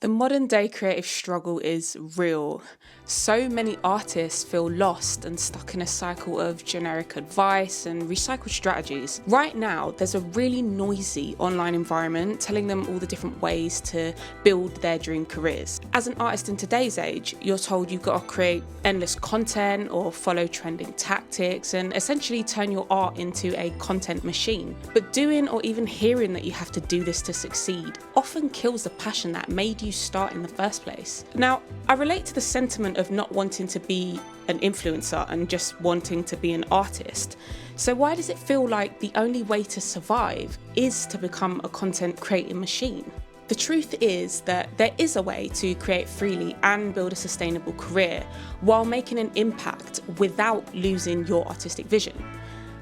The modern day creative struggle is real. So many artists feel lost and stuck in a cycle of generic advice and recycled strategies. Right now, there's a really noisy online environment telling them all the different ways to build their dream careers. As an artist in today's age, you're told you've got to create endless content or follow trending tactics and essentially turn your art into a content machine. But doing or even hearing that you have to do this to succeed often kills the passion that made you start in the first place. Now, I relate to the sentiment of not wanting to be an influencer and just wanting to be an artist. So why does it feel like the only way to survive is to become a content creating machine? The truth is that there is a way to create freely and build a sustainable career while making an impact without losing your artistic vision.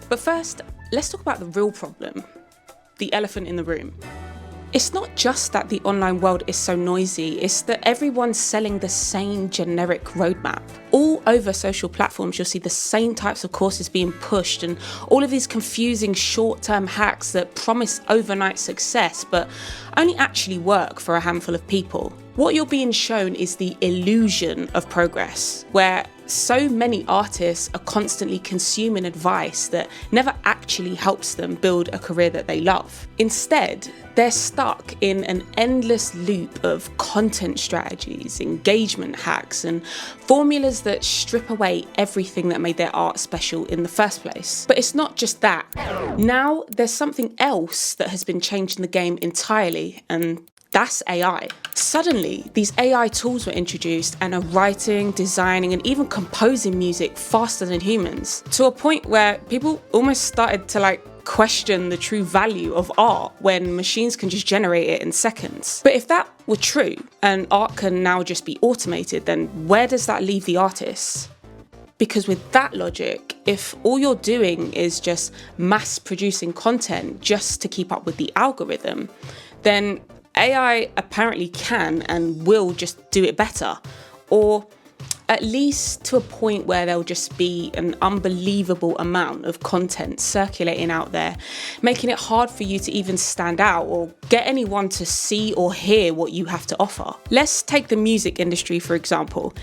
But first, let's talk about the real problem, the elephant in the room. It's not just that the online world is so noisy, it's that everyone's selling the same generic roadmap. All over social platforms, you'll see the same types of courses being pushed and all of these confusing short-term hacks that promise overnight success, but only actually work for a handful of people. What you're being shown is the illusion of progress, where so many artists are constantly consuming advice that never actually helps them build a career that they love. Instead, they're stuck in an endless loop of content strategies, engagement hacks, and formulas that strip away everything that made their art special in the first place. But it's not just that. Now, there's something else that has been changed in the game entirely, and that's AI. Suddenly, these AI tools were introduced and are writing, designing, and even composing music faster than humans, to a point where people almost started to question the true value of art when machines can just generate it in seconds. But if that were true, and art can now just be automated, then where does that leave the artists? Because with that logic, if all you're doing is just mass producing content just to keep up with the algorithm, then AI apparently can and will just do it better, or at least to a point where there'll just be an unbelievable amount of content circulating out there, making it hard for you to even stand out or get anyone to see or hear what you have to offer. Let's take the music industry, for example.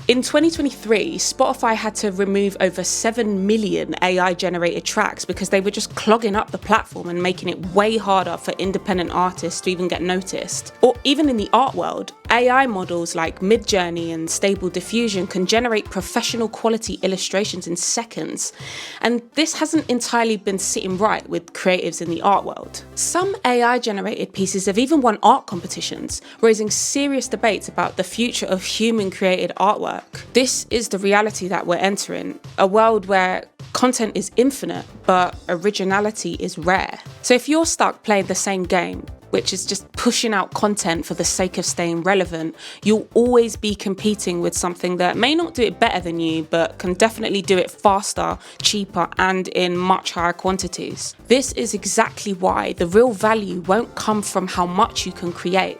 In 2023, Spotify had to remove over 7 million AI-generated tracks because they were just clogging up the platform and making it way harder for independent artists to even get noticed. Or even in the art world, AI models like Midjourney and Stable Diffusion can generate professional quality illustrations in seconds. And this hasn't entirely been sitting right with creatives in the art world. Some AI-generated pieces have even won art competitions, raising serious debates about the future of human-created artwork. This is the reality that we're entering, a world where content is infinite, but originality is rare. So if you're stuck playing the same game, which is just pushing out content for the sake of staying relevant, you'll always be competing with something that may not do it better than you, but can definitely do it faster, cheaper, and in much higher quantities. This is exactly why the real value won't come from how much you can create,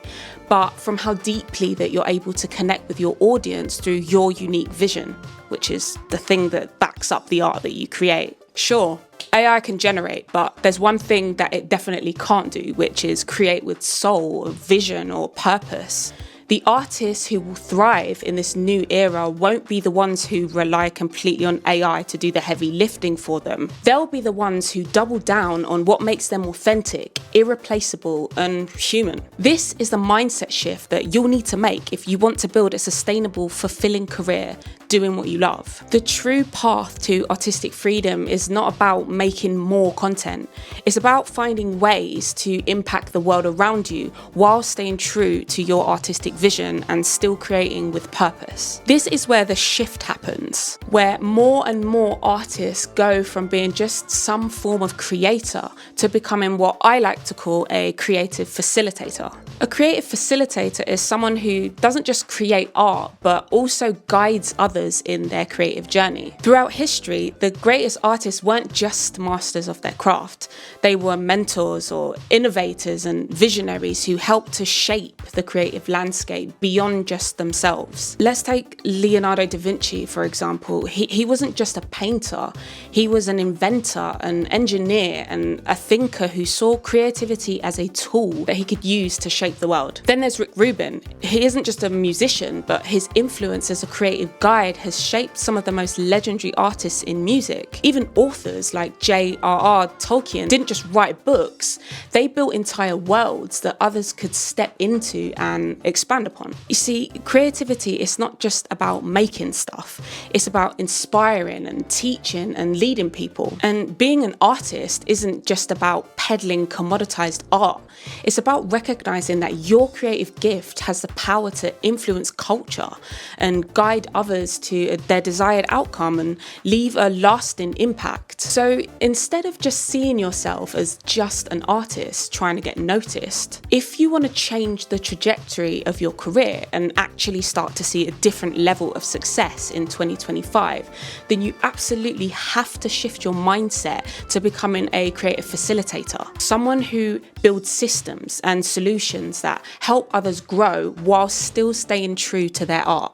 but from how deeply that you're able to connect with your audience through your unique vision, which is the thing that backs up the art that you create. Sure, AI can generate, but there's one thing that it definitely can't do, which is create with soul, or vision, or purpose. The artists who will thrive in this new era won't be the ones who rely completely on AI to do the heavy lifting for them. They'll be the ones who double down on what makes them authentic, irreplaceable, and human. This is the mindset shift that you'll need to make if you want to build a sustainable, fulfilling career doing what you love. The true path to artistic freedom is not about making more content. It's about finding ways to impact the world around you while staying true to your artistic vision and still creating with purpose. This is where the shift happens, where more and more artists go from being just some form of creator to becoming what I like to call a creative facilitator. A creative facilitator is someone who doesn't just create art, but also guides others in their creative journey. Throughout history, the greatest artists weren't just masters of their craft. They were mentors or innovators and visionaries who helped to shape the creative landscape beyond just themselves. Let's take Leonardo da Vinci, for example. He wasn't just a painter. He was an inventor, an engineer, and a thinker who saw creativity as a tool that he could use to shape shape the world. Then there's Rick Rubin. He isn't just a musician, but his influence as a creative guide has shaped some of the most legendary artists in music. Even authors like J.R.R. Tolkien didn't just write books, they built entire worlds that others could step into and expand upon. You see, creativity is not just about making stuff, it's about inspiring and teaching and leading people. And being an artist isn't just about peddling commoditized art, it's about recognizing that your creative gift has the power to influence culture and guide others to their desired outcome and leave a lasting impact. So instead of just seeing yourself as just an artist trying to get noticed, if you want to change the trajectory of your career and actually start to see a different level of success in 2025, then you absolutely have to shift your mindset to becoming a creative facilitator, someone who builds systems and solutions that help others grow while still staying true to their art.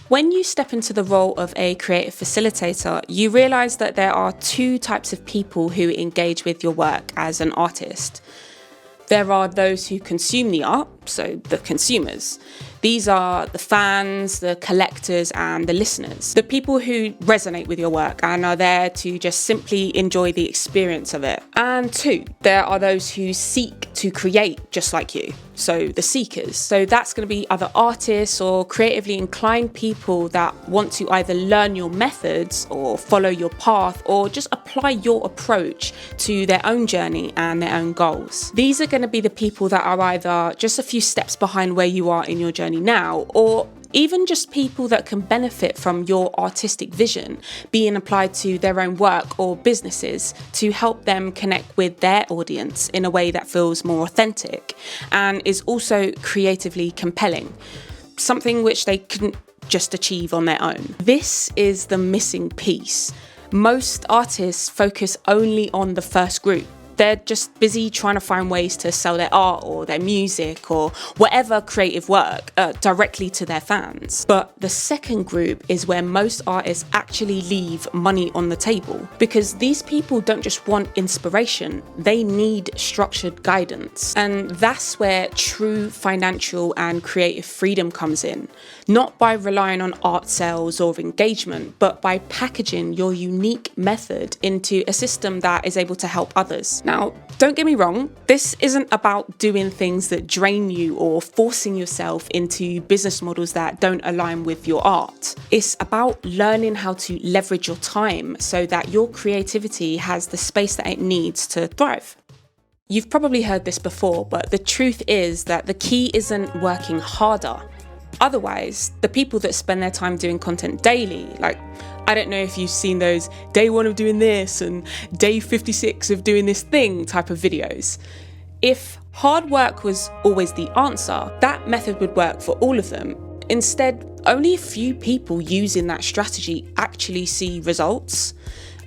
When you step into the role of a creative facilitator, you realise that there are two types of people who engage with your work as an artist. There are those who consume the art, so the consumers. These are the fans, the collectors, and the listeners. The people who resonate with your work and are there to just simply enjoy the experience of it. And two, there are those who seek to create just like you. So the seekers. So that's going to be other artists or creatively inclined people that want to either learn your methods or follow your path or just apply your approach to their own journey and their own goals. These are going to be the people that are either just a few steps behind where you are in your journey now, or even just people that can benefit from your artistic vision being applied to their own work or businesses to help them connect with their audience in a way that feels more authentic and is also creatively compelling, something which they couldn't just achieve on their own. This is the missing piece. Most artists focus only on the first group. They're just busy trying to find ways to sell their art or their music or whatever creative work directly to their fans. But the second group is where most artists actually leave money on the table, because these people don't just want inspiration, they need structured guidance. And that's where true financial and creative freedom comes in, not by relying on art sales or engagement, but by packaging your unique method into a system that is able to help others. Now, don't get me wrong, this isn't about doing things that drain you or forcing yourself into business models that don't align with your art. It's about learning how to leverage your time so that your creativity has the space that it needs to thrive. You've probably heard this before, but the truth is that the key isn't working harder. Otherwise, the people that spend their time doing content daily, like, I don't know if you've seen those day 1 of doing this and day 56 of doing this thing type of videos. If hard work was always the answer, that method would work for all of them. Instead, only a few people using that strategy actually see results,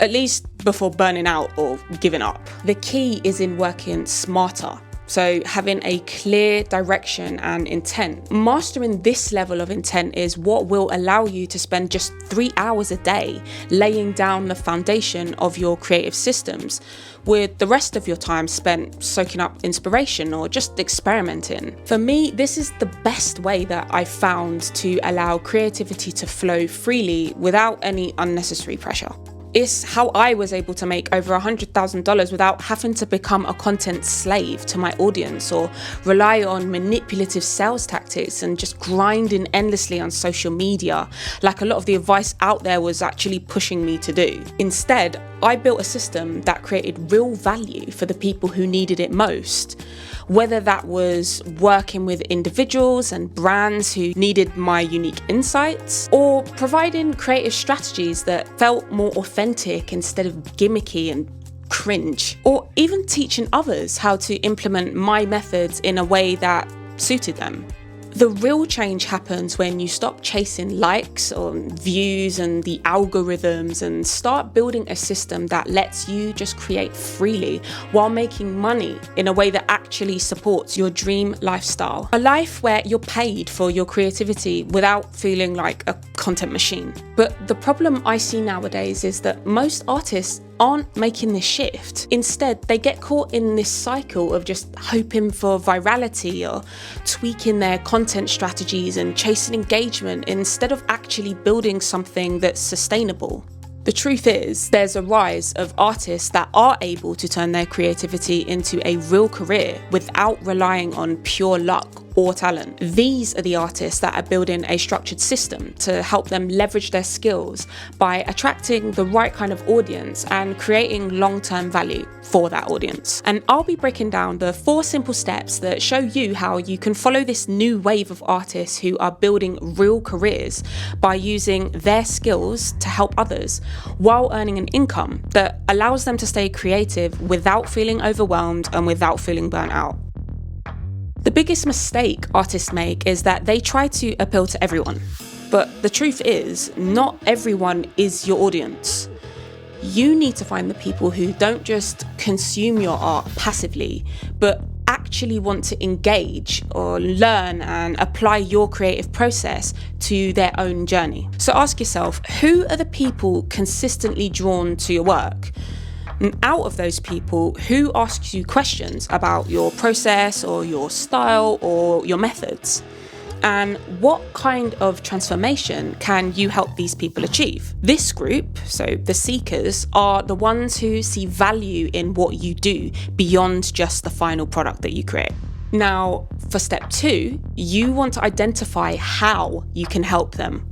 at least before burning out or giving up. The key is in working smarter. So having a clear direction and intent. Mastering this level of intent is what will allow you to spend just 3 hours a day laying down the foundation of your creative systems, with the rest of your time spent soaking up inspiration or just experimenting. For me, this is the best way that I've found to allow creativity to flow freely without any unnecessary pressure. It's how I was able to make over $100,000 without having to become a content slave to my audience or rely on manipulative sales tactics and just grinding endlessly on social media like a lot of the advice out there was actually pushing me to do. Instead, I built a system that created real value for the people who needed it most, whether that was working with individuals and brands who needed my unique insights, or providing creative strategies that felt more authentic instead of gimmicky and cringe, or even teaching others how to implement my methods in a way that suited them. The real change happens when you stop chasing likes or views and the algorithms and start building a system that lets you just create freely while making money in a way that actually supports your dream lifestyle. A life where you're paid for your creativity without feeling like a content machine. But the problem I see nowadays is that most artists aren't making this shift. Instead, they get caught in this cycle of just hoping for virality or tweaking their content strategies and chasing engagement instead of actually building something that's sustainable. The truth is, there's a rise of artists that are able to turn their creativity into a real career without relying on pure luck or talent. These are the artists that are building a structured system to help them leverage their skills by attracting the right kind of audience and creating long-term value for that audience. And I'll be breaking down the 4 simple steps that show you how you can follow this new wave of artists who are building real careers by using their skills to help others while earning an income that allows them to stay creative without feeling overwhelmed and without feeling burnt out. The biggest mistake artists make is that they try to appeal to everyone. But the truth is, not everyone is your audience. You need to find the people who don't just consume your art passively, but actually want to engage or learn and apply your creative process to their own journey. So ask yourself, who are the people consistently drawn to your work? And out of those people, who asks you questions about your process or your style or your methods? And what kind of transformation can you help these people achieve? This group, so the seekers, are the ones who see value in what you do beyond just the final product that you create. Now, for step 2, you want to identify how you can help them.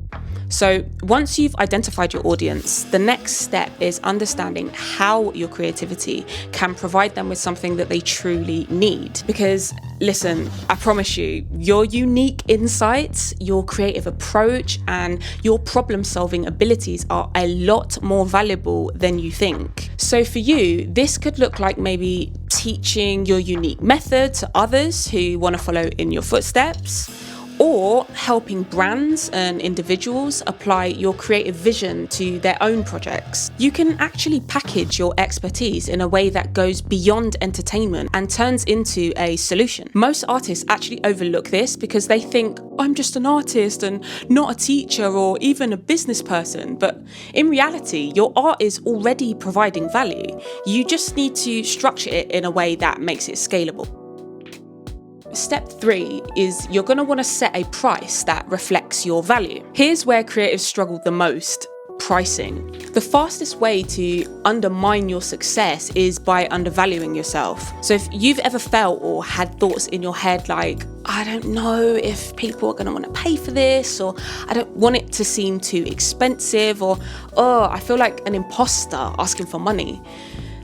So once you've identified your audience, the next step is understanding how your creativity can provide them with something that they truly need. Because listen, I promise you, your unique insights, your creative approach, and your problem-solving abilities are a lot more valuable than you think. So for you, this could look like maybe teaching your unique method to others who want to follow in your footsteps, or helping brands and individuals apply your creative vision to their own projects. You can actually package your expertise in a way that goes beyond entertainment and turns into a solution. Most artists actually overlook this because they think, I'm just an artist and not a teacher or even a business person. But in reality, your art is already providing value. You just need to structure it in a way that makes it scalable. Step 3 is you're going to want to set a price that reflects your value. Here's where creatives struggle the most: pricing. The fastest way to undermine your success is by undervaluing yourself. So if you've ever felt or had thoughts in your head like, I don't know if people are going to want to pay for this, or I don't want it to seem too expensive, or I feel like an imposter asking for money,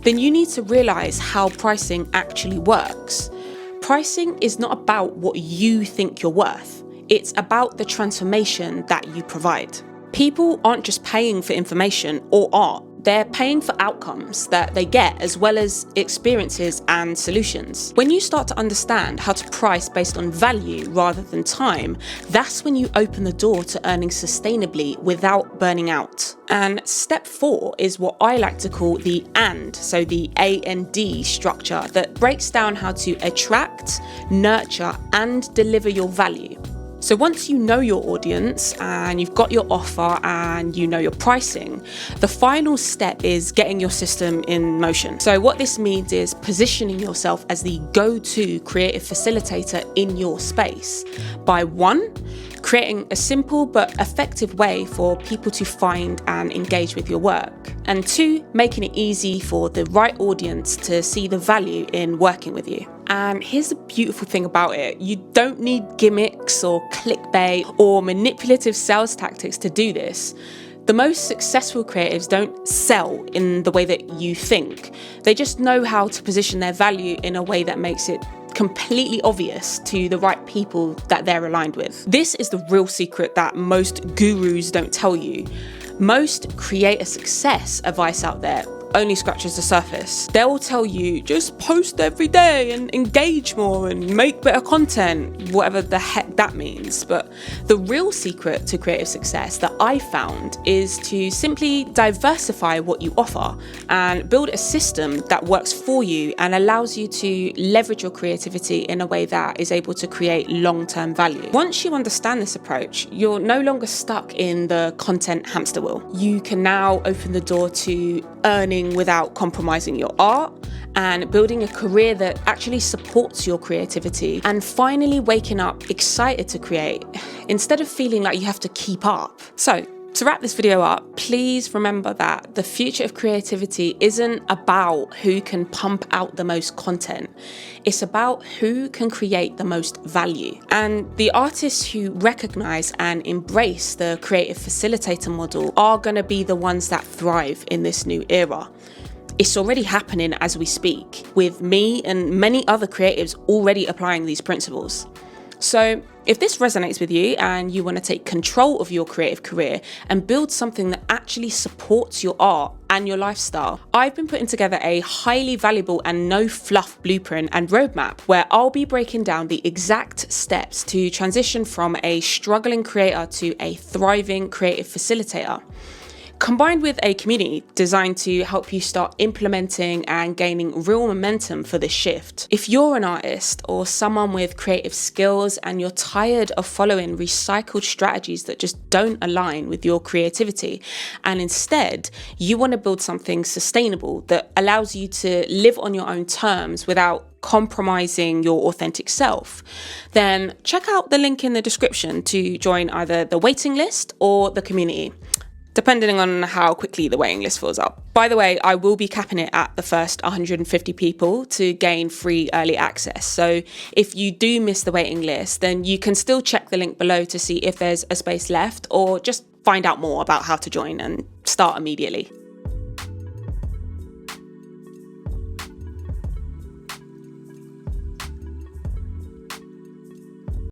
then you need to realize how pricing actually works. Pricing is not about what you think you're worth. It's about the transformation that you provide. People aren't just paying for information or art. They're paying for outcomes that they get, as well as experiences and solutions. When you start to understand how to price based on value rather than time, that's when you open the door to earning sustainably without burning out. And step 4 is what I like to call the A.N.D, so the A.N.D structure that breaks down how to attract, nurture, and deliver your value. So once you know your audience and you've got your offer and you know your pricing, the final step is getting your system in motion. So what this means is positioning yourself as the go-to creative facilitator in your space by 1, creating a simple but effective way for people to find and engage with your work, and 2, making it easy for the right audience to see the value in working with you. And here's the beautiful thing about it: you don't need gimmicks or clickbait or manipulative sales tactics to do this. The most successful creatives don't sell in the way that you think. They just know how to position their value in a way that makes it completely obvious to the right people that they're aligned with. This is the real secret that most gurus don't tell you. Most creator success advice out there only scratches the surface. They'll tell you just post every day and engage more and make better content, whatever the heck that means. But the real secret to creative success that I found is to simply diversify what you offer and build a system that works for you and allows you to leverage your creativity in a way that is able to create long-term value. Once you understand this approach, you're no longer stuck in the content hamster wheel. You can now open the door to earning without compromising your art and building a career that actually supports your creativity, and finally waking up excited to create instead of feeling like you have to keep up. So, to wrap this video up, please remember that the future of creativity isn't about who can pump out the most content. It's about who can create the most value. And the artists who recognize and embrace the creative facilitator model are going to be the ones that thrive in this new era. It's already happening as we speak, with me and many other creatives already applying these principles. So if this resonates with you and you want to take control of your creative career and build something that actually supports your art and your lifestyle, I've been putting together a highly valuable and no fluff blueprint and roadmap where I'll be breaking down the exact steps to transition from a struggling creator to a thriving creative facilitator, combined with a community designed to help you start implementing and gaining real momentum for this shift. If you're an artist or someone with creative skills and you're tired of following recycled strategies that just don't align with your creativity, and instead you want to build something sustainable that allows you to live on your own terms without compromising your authentic self, then check out the link in the description to join either the waiting list or the community, depending on how quickly the waiting list fills up. By the way, I will be capping it at the first 150 people to gain free early access. So if you do miss the waiting list, then you can still check the link below to see if there's a space left, or just find out more about how to join and start immediately.